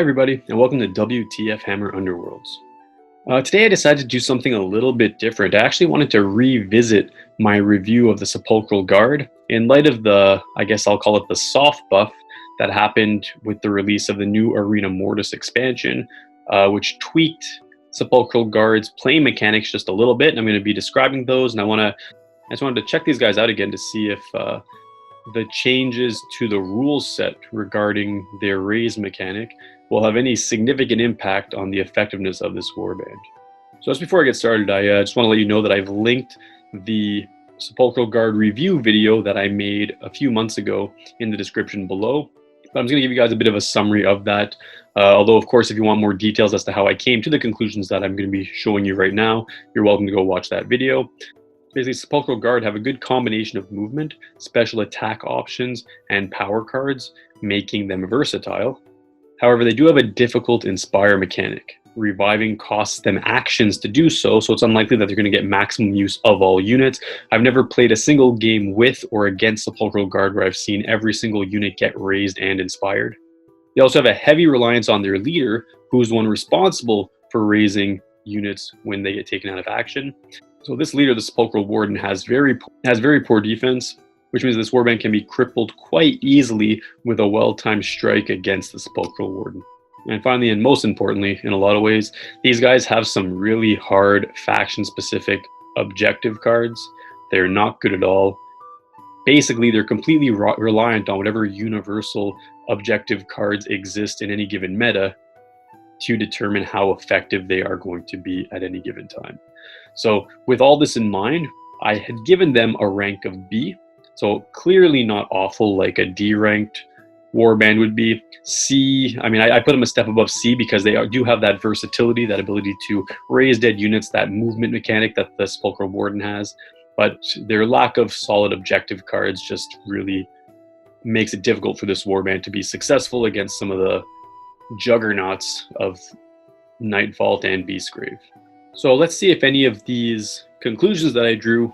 Everybody, and welcome to WTF Hammer Underworlds. Today I decided to do something a little bit different. I actually wanted to revisit my review of the Sepulchral Guard in light of the, I guess I'll call it the soft buff that happened with the release of the new Arena Mortis expansion, which tweaked Sepulchral Guard's playing mechanics just a little bit, and I'm going to be describing those, and I just wanted to check these guys out again to see if the changes to the rule set regarding their raise mechanic will have any significant impact on the effectiveness of this warband. So just before I get started, I just want to let you know that I've linked the Sepulchral Guard review video that I made a few months ago in the description below. But I'm just going to give you guys a bit of a summary of that. Although, of course, if you want more details as to how I came to the conclusions that I'm going to be showing you right now, you're welcome to go watch that video. Basically, Sepulchral Guard have a good combination of movement, special attack options, and power cards, making them versatile. However, they do have a difficult Inspire mechanic. Reviving costs them actions to do so, so it's unlikely that they're going to get maximum use of all units. I've never played a single game with or against Sepulchral Guard where I've seen every single unit get raised and inspired. They also have a heavy reliance on their leader, who is the one responsible for raising units when they get taken out of action. So this leader, the Sepulchral Warden, has very poor defense, which means this warband can be crippled quite easily with a well-timed strike against the Sepulchral Warden. And finally, and most importantly, in a lot of ways, these guys have some really hard faction-specific objective cards. They're not good at all. Basically, they're completely reliant on whatever universal objective cards exist in any given meta to determine how effective they are going to be at any given time. So with all this in mind, I had given them a rank of B. So clearly not awful like a D-ranked warband would be. C, I mean, I put them a step above C because they do have that versatility, that ability to raise dead units, that movement mechanic that the Sepulchral Warden has. But their lack of solid objective cards just really makes it difficult for this warband to be successful against some of the juggernauts of Night Vault and Beastgrave. So let's see if any of these conclusions that I drew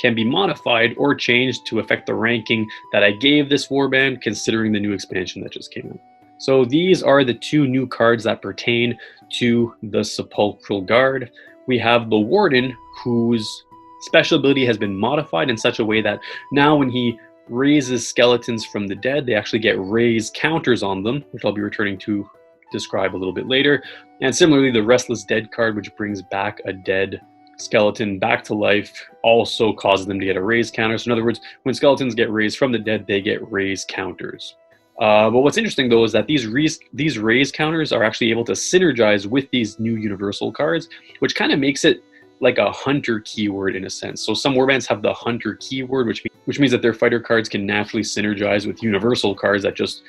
can be modified or changed to affect the ranking that I gave this warband, considering the new expansion that just came out. So these are the two new cards that pertain to the Sepulchral Guard. We have the Warden, whose special ability has been modified in such a way that now when he raises skeletons from the dead, they actually get raise counters on them, which I'll be returning to describe a little bit later. And similarly, the Restless Dead card, which brings back a dead skeleton back to life, also causes them to get a raise counter. So in other words, when skeletons get raised from the dead, they get raise counters. But what's interesting though is that these raise counters are actually able to synergize with these new universal cards, which kind of makes it like a hunter keyword in a sense. So some warbands have the hunter keyword, which means that their fighter cards can naturally synergize with universal cards that just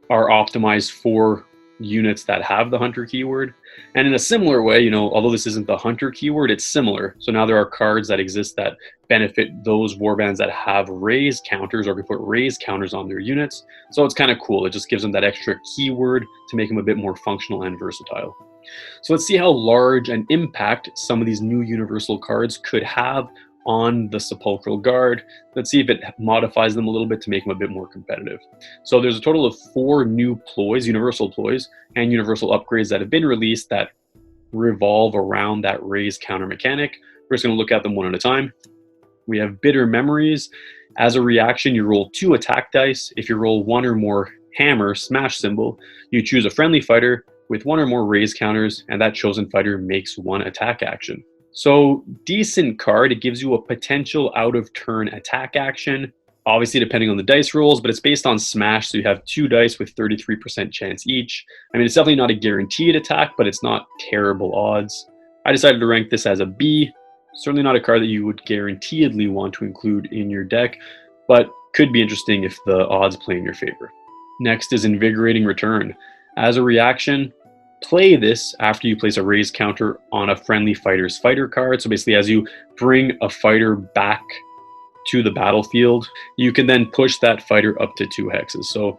are optimized for units that have the hunter keyword. And in a similar way, you know, although this isn't the hunter keyword, it's similar. So now there are cards that exist that benefit those warbands that have raise counters, or we put raise counters on their units. So it's kind of cool. It just gives them that extra keyword to make them a bit more functional and versatile. So let's see how large an impact some of these new universal cards could have on the Sepulchral Guard. Let's see if it modifies them a little bit to make them a bit more competitive. So there's a total of 4 new ploys, universal ploys, and universal upgrades that have been released that revolve around that raise counter mechanic. We're just going to look at them one at a time. We have Bitter Memories. As a reaction, you roll 2 attack dice. If you roll 1 or more hammer smash symbol, you choose a friendly fighter with 1 or more raise counters, and that chosen fighter makes 1 attack action. So decent card. It gives you a potential out of turn attack action, obviously depending on the dice rolls, but it's based on smash, so you have 2 dice with 33% chance each. I mean, it's definitely not a guaranteed attack, but it's not terrible odds. I decided to rank this as a B. Certainly not a card that you would guaranteedly want to include in your deck, but could be interesting if the odds play in your favor. Next is Invigorating Return. As a reaction, play this after you place a raise counter on a friendly fighter's fighter card. So basically, as you bring a fighter back to the battlefield, you can then push that fighter up to 2 hexes. So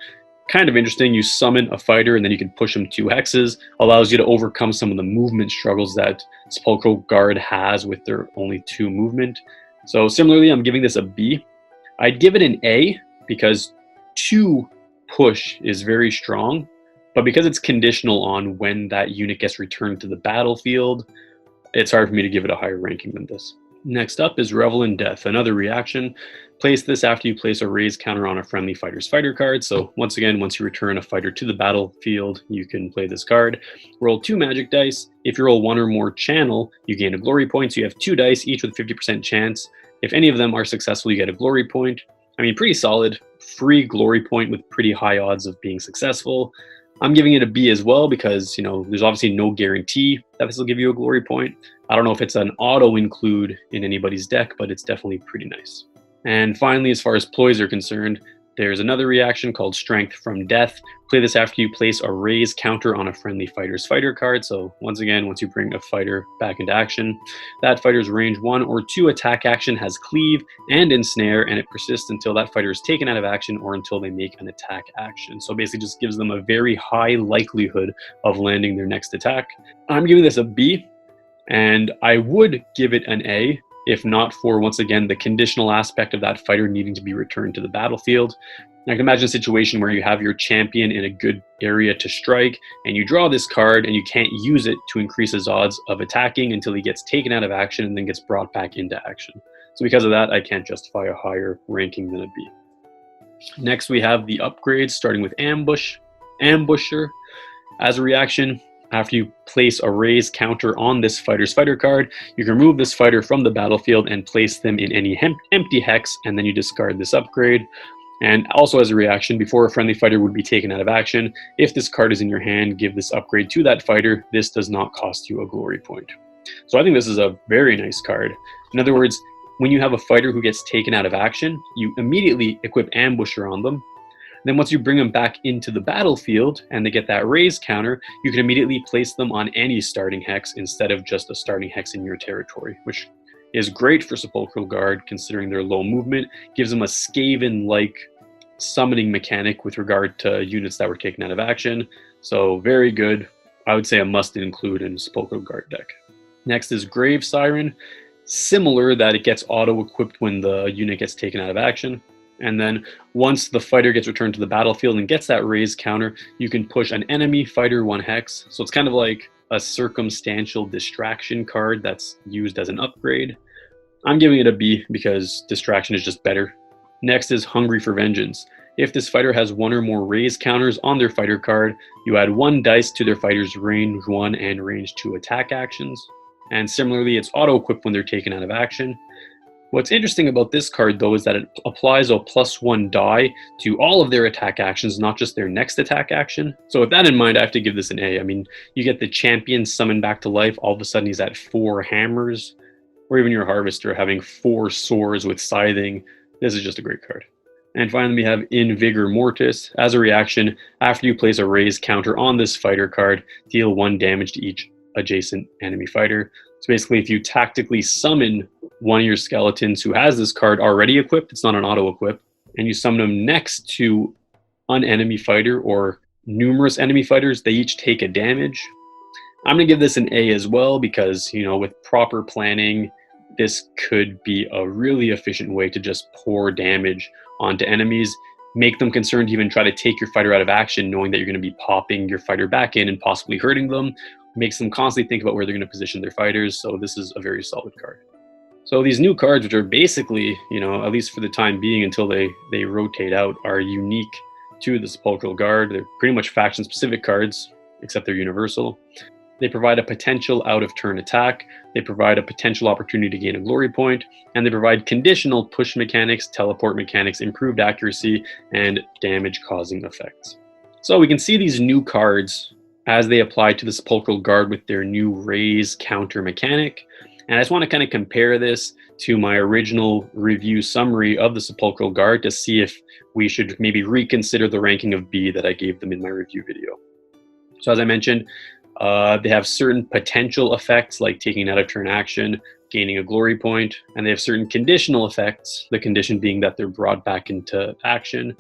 kind of interesting. You summon a fighter and then you can push them 2 hexes. Allows you to overcome some of the movement struggles that Sepulchral Guard has with their only 2 movement. So similarly, I'm giving this a B. I'd give it an A because 2 push is very strong. But because it's conditional on when that unit gets returned to the battlefield, it's hard for me to give it a higher ranking than this. Next up is Revel in Death, another reaction. Place this after you place a raise counter on a friendly fighter's fighter card. So once again, once you return a fighter to the battlefield, you can play this card. Roll 2 magic dice. If you roll 1 or more channel, you gain a glory point. So you have 2 dice, each with a 50% chance. If any of them are successful, you get a glory point. I mean, pretty solid. Free glory point with pretty high odds of being successful. I'm giving it a B as well because, there's obviously no guarantee that this will give you a glory point. I don't know if it's an auto include in anybody's deck, but it's definitely pretty nice. And finally, as far as ploys are concerned, there's another reaction called Strength from Death. Play this after you place a raise counter on a friendly fighter's fighter card. So once again, once you bring a fighter back into action, that fighter's range 1 or 2 attack action has cleave and ensnare, and it persists until that fighter is taken out of action or until they make an attack action. So basically just gives them a very high likelihood of landing their next attack. I'm giving this a B, and I would give it an A if not for, once again, the conditional aspect of that fighter needing to be returned to the battlefield. I can imagine a situation where you have your champion in a good area to strike, and you draw this card, and you can't use it to increase his odds of attacking until he gets taken out of action and then gets brought back into action. So because of that, I can't justify a higher ranking than a B. Next, we have the upgrades, starting with Ambusher. As a reaction, after you place a raise counter on this fighter's fighter card, you can remove this fighter from the battlefield and place them in any empty hex, and then you discard this upgrade. And also as a reaction, before a friendly fighter would be taken out of action, if this card is in your hand, give this upgrade to that fighter. This does not cost you a glory point. So I think this is a very nice card. In other words, when you have a fighter who gets taken out of action, you immediately equip Ambusher on them. Then once you bring them back into the battlefield and they get that raise counter, you can immediately place them on any starting hex instead of just a starting hex in your territory, which is great for Sepulchral Guard considering their low movement. Gives them a Skaven-like summoning mechanic with regard to units that were taken out of action. So very good. I would say a must include in Sepulchral Guard deck. Next is Grave Siren. Similar that it gets auto-equipped when the unit gets taken out of action. And then once the fighter gets returned to the battlefield and gets that raise counter, you can push an enemy fighter 1 hex. So it's kind of like a circumstantial distraction card that's used as an upgrade. I'm giving it a B because distraction is just better. Next is Hungry for Vengeance. If this fighter has 1 or more raise counters on their fighter card, you add 1 dice to their fighter's range 1 and range 2 attack actions. And similarly, it's auto-equipped when they're taken out of action. What's interesting about this card, though, is that it applies a +1 die to all of their attack actions, not just their next attack action. So with that in mind, I have to give this an A. I mean, you get the champion summoned back to life. All of a sudden, he's at 4 hammers. Or even your harvester having 4 swords with scything. This is just a great card. And finally, we have Arena Mortis. As a reaction, after you place a raise counter on this fighter card, deal 1 damage to each adjacent enemy fighter. So basically, if you tactically summon one of your skeletons who has this card already equipped, it's not an auto-equip, and you summon them next to an enemy fighter or numerous enemy fighters, they each take a damage. I'm going to give this an A as well because, with proper planning, this could be a really efficient way to just pour damage onto enemies, make them concerned to even try to take your fighter out of action, knowing that you're going to be popping your fighter back in and possibly hurting them. Makes them constantly think about where they're going to position their fighters, so this is a very solid card. So these new cards, which are basically, at least for the time being until they rotate out, are unique to the Sepulchral Guard. They're pretty much faction-specific cards, except they're universal. They provide a potential out-of-turn attack, they provide a potential opportunity to gain a glory point, and they provide conditional push mechanics, teleport mechanics, improved accuracy, and damage-causing effects. So we can see these new cards as they apply to the Sepulchral Guard with their new raise counter mechanic. And I just want to kind of compare this to my original review summary of the Sepulchral Guard to see if we should maybe reconsider the ranking of B that I gave them in my review video. So as I mentioned, they have certain potential effects like taking out of turn action, gaining a glory point, and they have certain conditional effects, the condition being that they're brought back into action.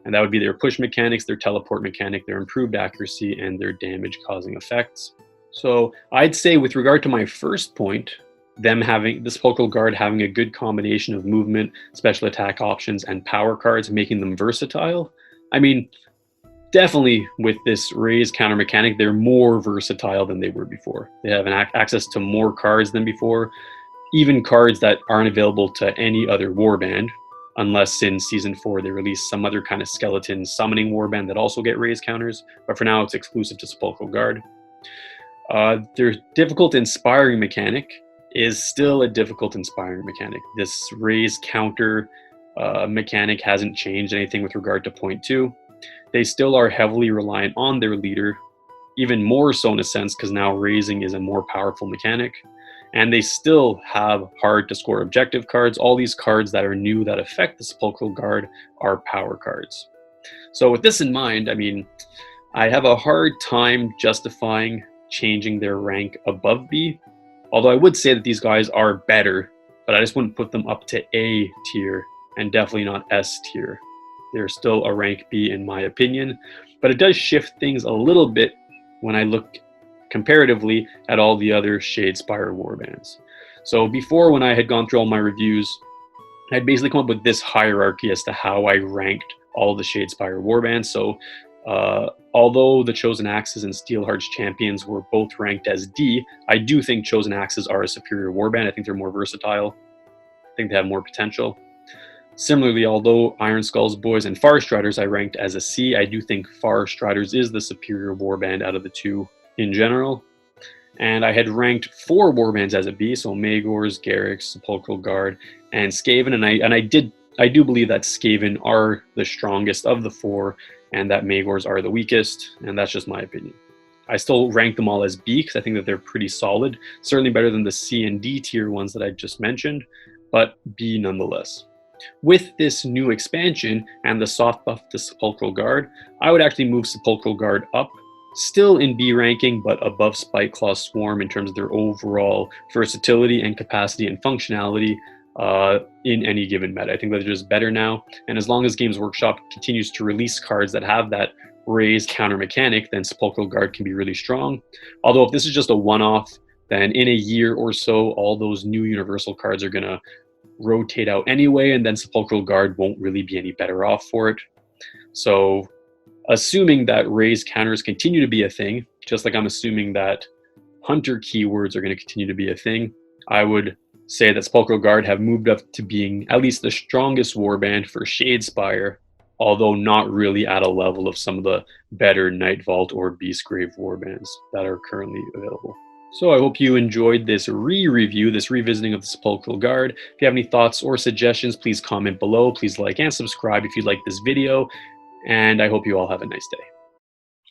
And that would be their push mechanics, their teleport mechanic, their improved accuracy, and their damage-causing effects. So I'd say with regard to my first point, them having the Sepulchral Guard having a good combination of movement, special attack options, and power cards, making them versatile. I mean, definitely with this raise counter mechanic, they're more versatile than they were before. They have access to more cards than before, even cards that aren't available to any other warband, unless in Season 4 they release some other kind of skeleton summoning warband that also get raise counters, but for now it's exclusive to Sepulchral Guard. Their difficult inspiring mechanic is still a difficult inspiring mechanic. This raise counter mechanic hasn't changed anything with regard to point 2. They still are heavily reliant on their leader, even more so in a sense because now raising is a more powerful mechanic. And they still have hard to score objective cards. All these cards that are new that affect the Sepulchral Guard are power cards. So with this in mind, I mean, I have a hard time justifying changing their rank above B. Although I would say that these guys are better, but I just wouldn't put them up to A tier and definitely not S tier. They're still a rank B in my opinion, but it does shift things a little bit when I look comparatively at all the other Shadespire warbands. So before, when I had gone through all my reviews, I'd basically come up with this hierarchy as to how I ranked all the Shadespire warbands. So although the Chosen Axes and Steelheart's Champions were both ranked as D, I do think Chosen Axes are a superior warband. I think they're more versatile. I think they have more potential. Similarly, although Iron Skull's Boys and Farstriders I ranked as a C, I do think Farstriders is the superior warband out of the two in general. And I had ranked 4 warbands as a B, so Magors, Garrix, Sepulchral Guard, and Skaven, and I do believe that Skaven are the strongest of the 4, and that Magors are the weakest, and that's just my opinion. I still rank them all as B because I think that they're pretty solid, certainly better than the C and D tier ones that I just mentioned, but B nonetheless. With this new expansion and the soft buff to Sepulchral Guard, I would actually move Sepulchral Guard up, still in B ranking, but above Spikeclaw Swarm in terms of their overall versatility and capacity and functionality in any given meta. I think they're just better now, and as long as Games Workshop continues to release cards that have that raise counter mechanic, then Sepulchral Guard can be really strong. Although if this is just a one-off, then in a year or so, all those new Universal cards are going to rotate out anyway, and then Sepulchral Guard won't really be any better off for it. So assuming that raise counters continue to be a thing, just like I'm assuming that hunter keywords are going to continue to be a thing, I would say that Sepulchral Guard have moved up to being at least the strongest warband for Shadespire, although not really at a level of some of the better Night Vault or Beastgrave warbands that are currently available. So I hope you enjoyed this re-review, this revisiting of the Sepulchral Guard. If you have any thoughts or suggestions, please comment below. Please like and subscribe if you like this video, and I hope you all have a nice day.